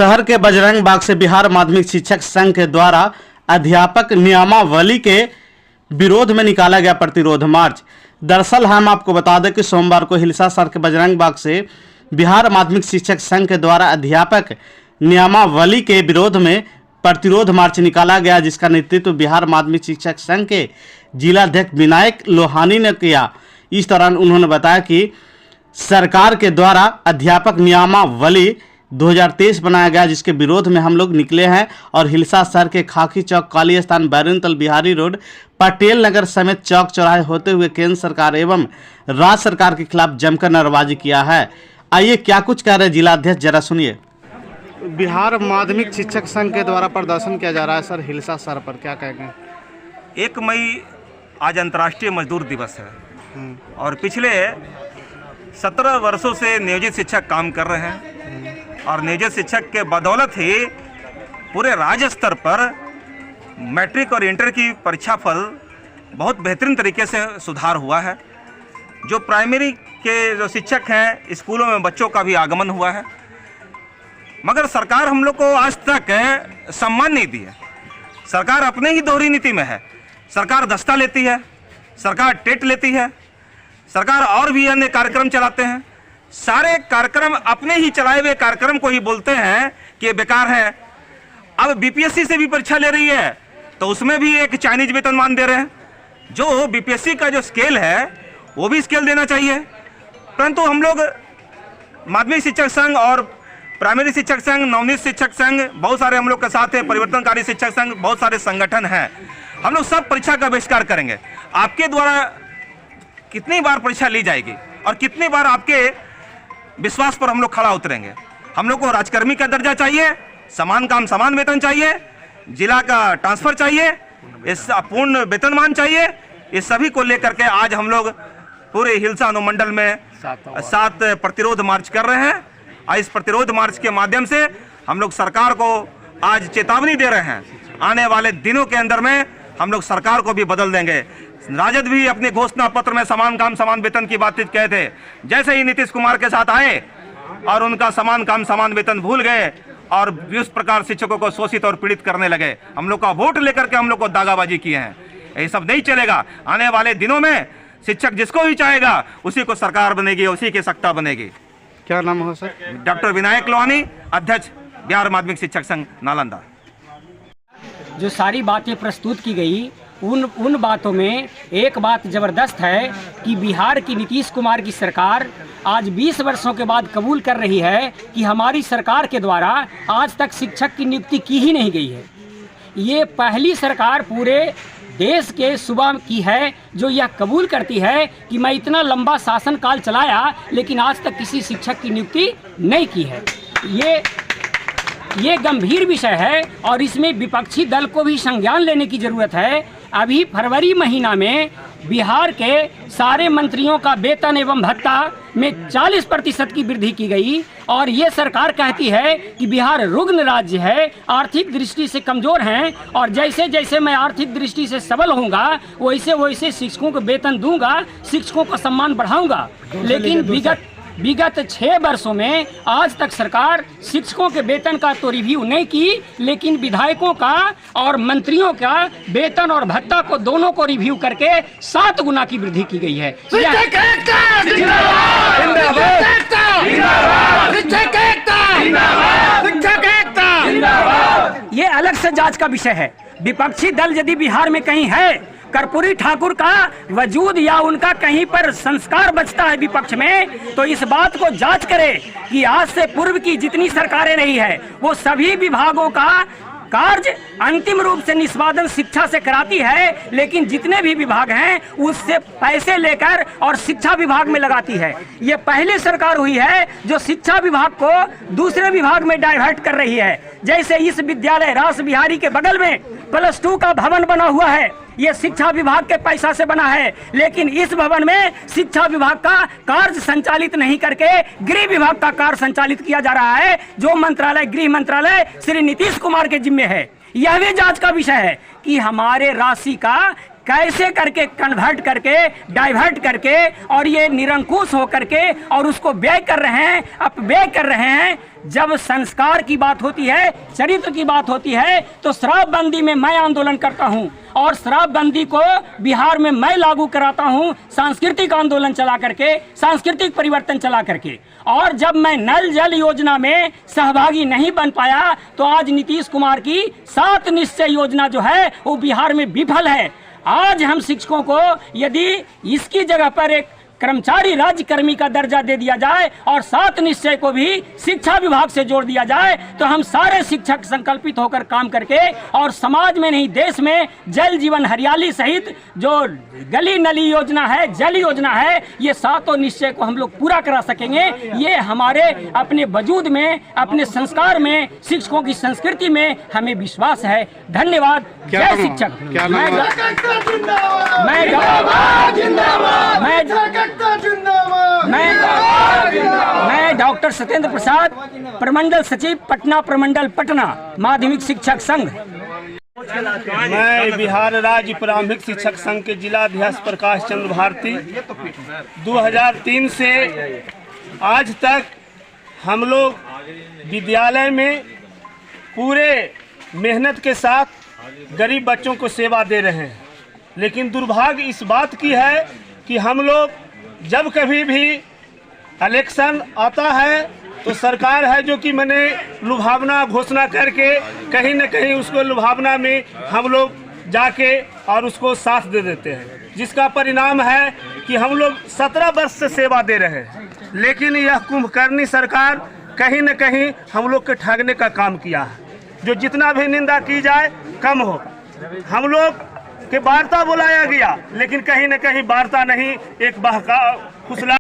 शहर के बजरंग बाग से बिहार माध्यमिक शिक्षक संघ के द्वारा अध्यापक नियमावली के विरोध में निकाला गया प्रतिरोध मार्च। दरअसल हम आपको बता दें कि सोमवार को हिलसा शहर के बजरंग बाग से बिहार माध्यमिक शिक्षक संघ के द्वारा अध्यापक नियमावली के विरोध में प्रतिरोध मार्च निकाला गया, जिसका नेतृत्व बिहार माध्यमिक शिक्षक संघ के जिलाध्यक्ष विनायक लोहानी ने किया। इस दौरान उन्होंने बताया कि सरकार के द्वारा अध्यापक नियमावली 2023 बनाया गया, जिसके विरोध में हम लोग निकले हैं और हिलसा शहर के खाकी चौक, काली स्थान, बैरनतल, बिहारी रोड, पटेल नगर समेत चौक चौराहे होते हुए केंद्र सरकार एवं राज्य सरकार के खिलाफ जमकर नारेबाजी किया है। आइए क्या कुछ कह रहे हैं जिलाध्यक्ष, जरा सुनिए। बिहार माध्यमिक शिक्षक संघ के द्वारा प्रदर्शन किया जा रहा है सर हिलसा शहर पर, क्या कहेंगे? 1 मई आज अंतर्राष्ट्रीय मजदूर दिवस है और पिछले 17 वर्षों से नियोजित शिक्षक काम कर रहे हैं और नियोजित शिक्षक के बदौलत ही पूरे राज्य स्तर पर मैट्रिक और इंटर की परीक्षा फल बहुत बेहतरीन तरीके से सुधार हुआ है। जो प्राइमरी के जो शिक्षक हैं, स्कूलों में बच्चों का भी आगमन हुआ है, मगर सरकार हम लोग को आज तक सम्मान नहीं दिया। सरकार अपने ही दोहरी नीति में है। सरकार दस्ता लेती है, सरकार टेट लेती है, सरकार और भी अन्य कार्यक्रम चलाते हैं। सारे कार्यक्रम अपने ही चलाए हुए कार्यक्रम को ही बोलते हैं कि ये बेकार है। अब बीपीएससी से भी परीक्षा ले रही है तो उसमें भी एक चाइनीज वेतनमान दे रहे हैं। जो बीपीएससी का जो स्केल है वो भी स्केल देना चाहिए, परंतु हम लोग माध्यमिक शिक्षक संघ और प्राइमरी शिक्षक संघ, नवनीत शिक्षक संघ, बहुत सारे हम लोग के साथ है, परिवर्तनकारी शिक्षक संघ, बहुत सारे संगठन हैं। हम लोग सब परीक्षा का बहिष्कार करेंगे। आपके द्वारा कितनी बार परीक्षा ली जाएगी और कितनी बार आपके विश्वास पर हम लोग खड़ा उतरेंगे? हम लोग को राजकर्मी का दर्जा चाहिए, समान काम समान वेतन चाहिए, जिला का ट्रांसफर चाहिए, इस पूर्ण वेतनमान चाहिए। इस सभी को लेकर के आज हम लोग पूरे हिलसा अनुमंडल में 7 प्रतिरोध मार्च कर रहे हैं और इस प्रतिरोध मार्च के माध्यम से हम लोग सरकार को आज चेतावनी दे रहे हैं। आने वाले दिनों के अंदर में हम लोग सरकार को भी बदल देंगे। राजद भी अपने घोषणा पत्र में समान काम समान वेतन की बात कहे थे, जैसे ही नीतीश कुमार के साथ आए और उनका समान काम समान वेतन भूल गए और इस प्रकार शिक्षकों को शोषित और पीड़ित करने लगे। हम लोग का वोट लेकर के हम लोग को दागाबाजी किए हैं। ये सब नहीं चलेगा। आने वाले दिनों में शिक्षक जिसको भी चाहेगा उसी को सरकार बनेगी, उसी की सत्ता बनेगी। क्या नाम हो सर? डॉक्टर विनायक लोहानी, अध्यक्ष बिहार माध्यमिक शिक्षक संघ नालंदा। जो सारी बातें प्रस्तुत की गई उन बातों में एक बात ज़बरदस्त है कि बिहार की नीतीश कुमार की सरकार आज 20 वर्षों के बाद कबूल कर रही है कि हमारी सरकार के द्वारा आज तक शिक्षक की नियुक्ति की ही नहीं गई है। ये पहली सरकार पूरे देश के सूबा की है जो यह कबूल करती है कि मैं इतना लंबा शासनकाल चलाया लेकिन आज तक किसी शिक्षक की नियुक्ति नहीं की है। ये गंभीर विषय है और इसमें विपक्षी दल को भी संज्ञान लेने की ज़रूरत है। अभी फरवरी महीना में बिहार के सारे मंत्रियों का वेतन एवं भत्ता में 40% की वृद्धि की गई और ये सरकार कहती है कि बिहार रुग्ण राज्य है, आर्थिक दृष्टि से कमज़ोर हैं और जैसे जैसे मैं आर्थिक दृष्टि से सबल होऊंगा वैसे वैसे शिक्षकों को वेतन दूंगा, शिक्षकों का सम्मान बढ़ाऊंगा। लेकिन विगत 6 वर्षों में आज तक सरकार शिक्षकों के वेतन का तो रिव्यू नहीं की, लेकिन विधायकों का और मंत्रियों का वेतन और भत्ता को दोनों को रिव्यू करके 7 गुना की वृद्धि की गई है। ये अलग से जांच का विषय है। विपक्षी दल यदि बिहार में कहीं है, कर्पूरी ठाकुर का वजूद या उनका कहीं पर संस्कार बचता है विपक्ष में, तो इस बात को जांच करे कि आज से पूर्व की जितनी सरकारें रही है वो सभी विभागों का कार्य अंतिम रूप से निष्पादन शिक्षा से कराती है, लेकिन जितने भी विभाग हैं उससे पैसे लेकर और शिक्षा विभाग में लगाती है। ये पहली सरकार हुई है जो शिक्षा विभाग को दूसरे विभाग में डाइवर्ट कर रही है। जैसे इस विद्यालय रास बिहारी के बगल में +2 का भवन बना हुआ है, ये शिक्षा विभाग के पैसा से बना है, लेकिन इस भवन में शिक्षा विभाग का कार्य संचालित नहीं करके गृह विभाग का कार्य संचालित किया जा रहा है, जो मंत्रालय गृह मंत्रालय श्री नीतीश कुमार के जिम्मे है। यह भी जांच का विषय है कि हमारे राशि का कैसे करके कन्वर्ट करके डाइवर्ट करके और ये निरंकुश हो करके और उसको व्यय कर रहे हैं, अपव्यय कर रहे हैं। जब संस्कार की बात होती है, चरित्र की बात होती है, तो शराबबंदी में मैं आंदोलन करता हूं और शराबबंदी को बिहार में मैं लागू कराता हूं, सांस्कृतिक आंदोलन चला करके, सांस्कृतिक परिवर्तन चला करके। और जब मैं नल जल योजना में सहभागी नहीं बन पाया तो आज नीतीश कुमार की 7 निश्चय योजना जो है वो बिहार में विफल है। आज हम शिक्षकों को यदि इसकी जगह पर एक कर्मचारी राज्य कर्मी का दर्जा दे दिया जाए और 7 निश्चय को भी शिक्षा विभाग से जोड़ दिया जाए तो हम सारे शिक्षक संकल्पित होकर काम करके और समाज में नहीं देश में जल जीवन हरियाली सहित जो गली नली योजना है, जल योजना है, ये 7 निश्चय को हम लोग पूरा करा सकेंगे। ये हमारे अपने वजूद में, अपने संस्कार में, शिक्षकों की संस्कृति में हमें विश्वास है। धन्यवाद। जय शिक्षक। मैं डॉक्टर सत्येंद्र प्रसाद, प्रमंडल सचिव पटना प्रमंडल पटना, माध्यमिक शिक्षक संघ। मैं बिहार राज्य प्रारंभिक शिक्षक संघ के जिला अध्यक्ष प्रकाश चंद्र भारती। 2003 से आज तक हम लोग विद्यालय में पूरे मेहनत के साथ गरीब बच्चों को सेवा दे रहे हैं, लेकिन दुर्भाग्य इस बात की है कि हम लोग जब कभी भी इलेक्शन आता है तो सरकार है जो कि मैंने लुभावना घोषणा करके कहीं न कहीं उसको लुभावना में हम लोग जाके और उसको साथ दे देते हैं, जिसका परिणाम है कि हम लोग 17 वर्ष से सेवा दे रहे हैं, लेकिन यह कुंभकर्णी सरकार कहीं न कहीं हम लोग के ठगने का काम किया है। जो जितना भी निंदा की जाए कम हो। हम लोग के वार्ता बुलाया गया, लेकिन कहीं न कहीं वार्ता नहीं, एक बहका फुसला